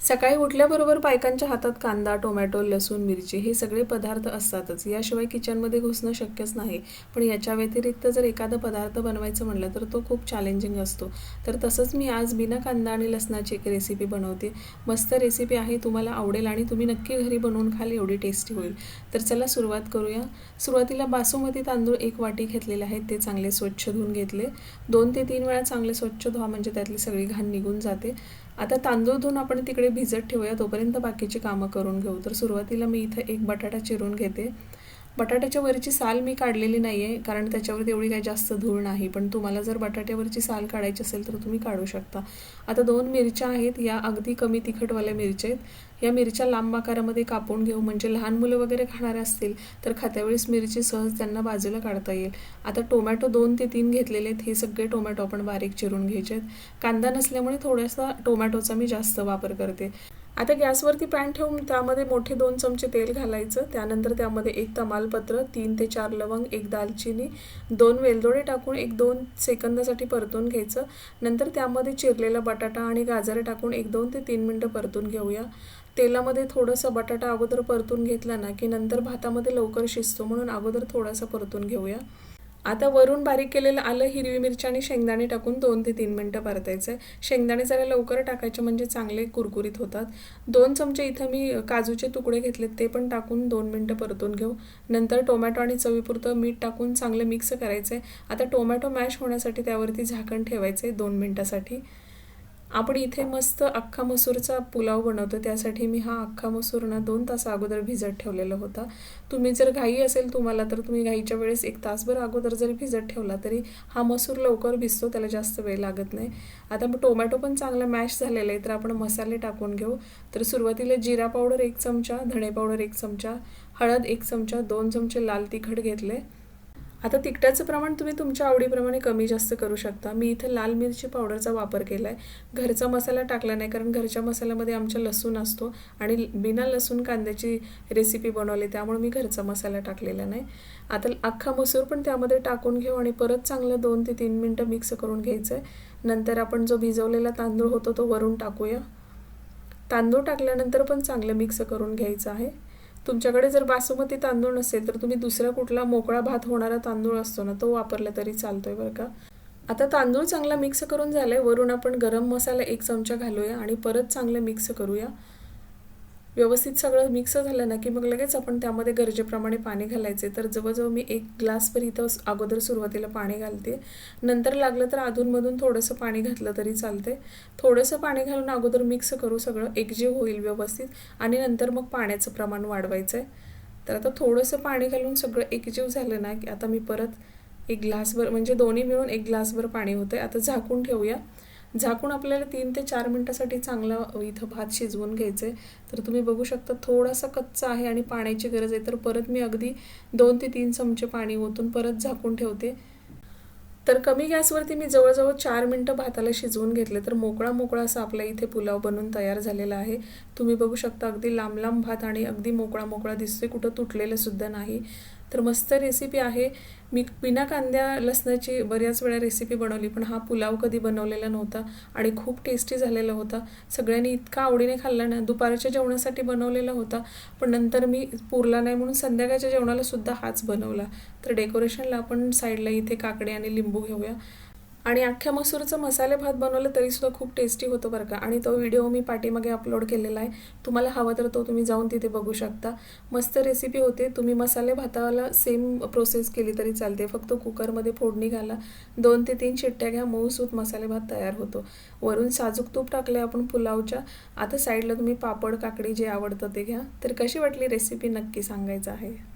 सकाळी उठल्याबरोबर बायकांच्या हातात कांदा, टोमॅटो, लसूण, मिरची हे सगळे पदार्थ असतातच. याशिवाय किचनमध्ये घुसणं शक्यच नाही. पण याच्या व्यतिरिक्त जर एखादा पदार्थ बनवायचं म्हटलं तर तो खूप चॅलेंजिंग असतो. तर तसंच मी आज बिना कांदा आणि लसणाची एक रेसिपी बनवते. मस्त रेसिपी आहे, तुम्हाला आवडेल आणि तुम्ही नक्की घरी बनवून खाल, एवढी टेस्टी होईल. तर चला सुरुवात करूया. सुरुवातीला बासमती तांदूळ 1 वाटी घेतलेले आहेत, ते चांगले स्वच्छ धुवून घेतले. 2 ते 3 वेळा चांगले स्वच्छ धुवा, म्हणजे त्यातली सगळी घाण निघून जाते. आता तांदूळ धुवून आपण तिकडे भिजत ठेवूया, तोपर्यंत बाकीची कामं करून घेऊ. तर सुरुवातीला मी इथं 1 बटाटा चिरून घेते. बटाट्याच्या वरची साल मी काढलेली नाही आहे, कारण त्याच्यावरती एवढी काही जास्त धूळ नाही. पण तुम्हाला जर बटाट्यावरची साल काढायची असेल तर तुम्ही काढू शकता. आता 2 मिरच्या आहेत, या अगदी कमी तिखटवाल्या मिरच्या आहेत. या मिरच्या लांब आकारामध्ये कापून घेऊ, म्हणजे लहान मुलं वगैरे खाणारे असतील तर खात्यावेळेस मिरची सहज त्यांना बाजूला काढता येईल. आता टोमॅटो 2 ते 3 घेतलेले आहेत. हे सगळे टोमॅटो आपण बारीक चिरून घ्यायचे आहेत. कांदा नसल्यामुळे थोडासा टोमॅटोचा मी जास्त वापर करते. आता गॅसवरती पॅन ठेवून त्यामध्ये मोठे 2 चमचे तेल घालायचं. त्यानंतर त्यामध्ये 1 तमालपत्र, 3 ते 4 लवंग, 1 दालचिनी, 2 वेलदोडे टाकून 1-2 सेकंदासाठी परतून घ्यायचं. नंतर त्यामध्ये चिरलेला बटाटा आणि गाजर टाकून 1-2 ते 3 मिनटं परतून घेऊया. तेलामध्ये थोडंसं बटाटा अगोदर परतून घेतला ना की नंतर भातामध्ये लवकर शिजतो, म्हणून अगोदर थोडासा परतून घेऊया. आता वरून बारीक केलेलं आलं, हिरवी मिरची आणि शेंगदाणे टाकून 2 ते 3 मिनटं परतायचं आहे. शेंगदाणे जरा लवकर टाकायचे, म्हणजे चांगले कुरकुरीत होतात. 2 चमचे इथं मी काजूचे तुकडे घेतलेत, ते पण टाकून 2 मिनटं परतून घेऊ. नंतर टोमॅटो आणि चवीपुरतं मीठ टाकून चांगलं मिक्स करायचं आहे. आता टोमॅटो मॅश होण्यासाठी त्यावरती झाकण ठेवायचं आहे 2 मिनटासाठी. आपण इथे मस्त अख्खा मसूरचा पुलाव बनवतो, त्यासाठी मी हा अख्खा मसूर ना 2 तास अगोदर भिजत ठेवलेला होता. तुम्ही जर घाई असेल तुम्हाला तर तुम्ही घाईच्या वेळेस 1 तासभर अगोदर जरी भिजत ठेवला तरी हा मसूर लवकर भिजतो, त्याला जास्त वेळ लागत नाही. आता टोमॅटो पण चांगला मॅश झालेला आहे, तर आपण मसाले टाकून घेऊ. तर सुरुवातीला जिरा पावडर 1 चमचा, धणे पावडर 1 चमचा, हळद 1 चमचा, 2 चमचे लाल तिखट घेतले. आता तिखटाचं प्रमाण तुम्ही तुमच्या आवडीप्रमाणे कमी जास्त करू शकता. मी इथे लाल मिरची पावडरचा वापर केला आहे, घरचा मसाला टाकला नाही, कारण घरच्या मसाल्यामध्ये आमच्या लसूण असतो आणि बिना लसूण कांद्याची रेसिपी बनवली, त्यामुळे मी घरचा मसाला टाकलेला नाही. आता अख्खा मसूर पण त्यामध्ये टाकून घेऊ आणि परत चांगलं 2 ते 3 मिनटं मिक्स करून घ्यायचं आहे. नंतर आपण जो भिजवलेला तांदूळ होतो तो वरून टाकूया. तांदूळ टाकल्यानंतर पण चांगलं मिक्स करून घ्यायचं आहे. तुमच्याकडे जर बासमती तांदूळ नसेल तर तुम्ही दुसरा कुठला मोकळा भात होणारा तांदूळ असतो ना, तो वापरला तरी चालतोय बरं का. आता तांदूळ चांगला मिक्स करून झालाय, वरून आपण गरम मसाला 1 चमचा घालूया आणि परत चांगलं मिक्स करूया. व्यवस्थित सगळं मिक्स झालं ना की मग लगेच आपण त्यामध्ये गरजेप्रमाणे पाणी घालायचे. तर जवळजवळ मी 1 ग्लासभर इथं अगोदर सुरुवातीला पाणी घालते. नंतर लागलं तर अधूनमधून थोडंसं पाणी घातलं तरी चालते. थोडंसं पाणी घालून अगोदर मिक्स करू, सगळं एकजीव होईल व्यवस्थित, आणि नंतर मग पाण्याचं प्रमाण वाढवायचं आहे. तर आता थोडंसं पाणी घालून सगळं एकजीव झालं ना की आता मी परत 1 ग्लासभर, म्हणजे दोन्ही मिळून 1 ग्लासभर पाणी होतं. आता झाकून ठेवूया. झाकून आपल्याला 3 ते 4 मिनिटासाठी चांगला इथं भात शिजवून घ्यायचं आहे. तर तुम्ही बघू शकता थोडासा कच्चा आहे आणि पाण्याची गरज आहे, तर परत मी अगदी 2 ते 3 चमचे पाणी ओतून परत झाकून ठेवते. तर कमी गॅसवरती मी जवळजवळ 4 मिनटं भाताला शिजवून घेतले, तर मोकळा मोकळा असा आपल्या इथे पुलाव बनून तयार झालेला आहे. तुम्ही बघू शकता अगदी लांब लांब भात आणि अगदी मोकळा मोकळा दिसतोय, कुठं तुटलेलं सुद्धा नाही. तर मस्त रेसिपी आहे. मी बिना कांद्या लसणाची बऱ्याच वेळा रेसिपी बनवली, पण हा पुलाव कधी बनवलेला नव्हता आणि खूप टेस्टी झालेला होता. सगळ्यांनी इतका आवडीने खाल्ला ना. दुपारच्या जेवणासाठी बनवलेला होता, पण नंतर मी पुरला नाही म्हणून संध्याकाळच्या जेवणाला सुद्धा हाच बनवला. तर डेकोरेशनला आपण साईडला इथे काकडे आणि लिंबू घेऊया. आणि अख्ख्या मसूरचा मसाले भात बनवलं तरीसुद्धा खूप टेस्टी होतो बरं का. आणि तो व्हिडिओ मी पाठीमागे अपलोड केलेला आहे, तुम्हाला हवा तर तो तुम्ही जाऊन तिथे बघू शकता. मस्त रेसिपी होते. तुम्ही मसाले भाताला सेम प्रोसेस केली तरी चालते, फक्त कुकरमध्ये फोडणी घाला, 2 ते 3 शिट्ट्या घ्या, मऊसूत मसाले भात तयार होतो. वरून साजूक तूप टाकले आपण पुलावच्या. आता साईडला तुम्ही पापड, काकडी जे आवडतं ते घ्या. तर कशी वाटली रेसिपी नक्की सांगायचं आहे.